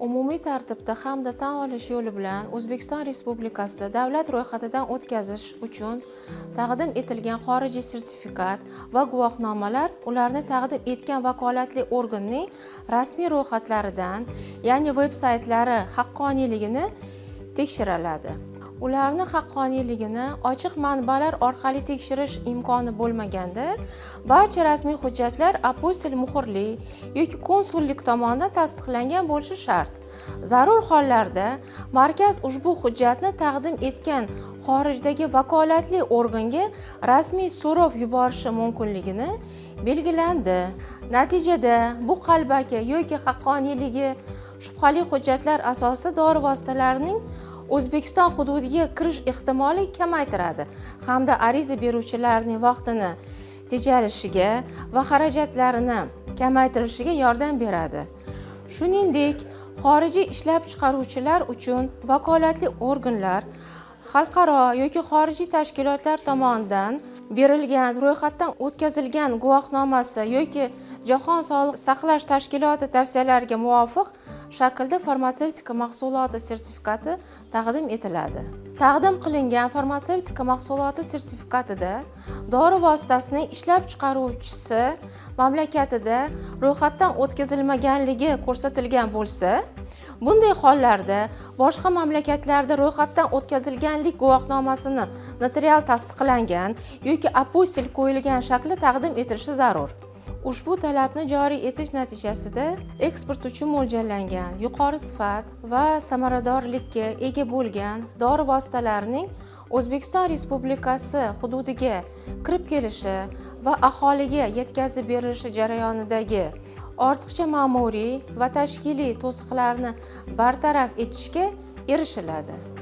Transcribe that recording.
umumiy tartibda hamda tan olish yo'li bilan O'zbekiston Respublikasida davlat ro'yxatidan o'tkazish uchun taqdim etilgan xorijiy sertifikat va guvohnomalar ularni taqdim etgan vakolatli organning rasmiy ro'yxatlaridan, ya'ni veb-saytlari haqqoniyligini tekshiriladi. Ularni haqqoniyligini ochiq manbalar orqali tekshirish imkoni bo'lmaganda, barcha rasmiy hujjatlar apostil muhrli yoki konsullik tomonidan tasdiqlangan bo'lishi shart. Zarur hollarda markaz ushbu hujjatni taqdim etgan xorijdagi vakolatli organga rasmiy so'rov yuborishi mumkinligini belgilandi. Natijada bu qalbaki yoki haqqoniyligi shubhali hujjatlar asosida dori vositalarining O'zbekiston hududiga kirish ehtimoli kamaytiradi hamda ariza beruvchilarning vaqtini tejalishiga va xarajatlarini kamaytirishiga yordam beradi. Shuningdek, xorijiy ishlab chiqaruvchilar uchun vakolatli organlar xalqaro yoki xorijiy tashkilotlar tomonidan berilgan ro'yxatdan o'tkazilgan guvohnomasi yoki Jahon sog'liqni saqlash tashkiloti tavsiyalariga muvofiq shaklda farmatsevtika mahsuloti sertifikati taqdim etiladi. Taqdim qilingan farmatsevtika mahsuloti sertifikatida dori vositasining ishlab chiqaruvchisi mamlakatida ro'yxatdan o'tkazilmaganligi ko'rsatilgan bo'lsa, bunday hollarda boshqa mamlakatlarda ro'yxatdan o'tkazilganlik guvohnomasini notarial tasdiqlangan yoki apostil qo'yilgan shakli taqdim etilishi zarur. Ushbu talabni joriy etish natijasida eksport uchun mo'ljallangan yuqori sifat va samaradorlikka ega bo'lgan dori vositalarining O'zbekiston Respublikasi hududiga kirib kelishi va aholiga yetkazib berilishi jarayonidagi ortiqcha ma'muriy va tashkiliy to'siqlarni bartaraf etishga erishiladi.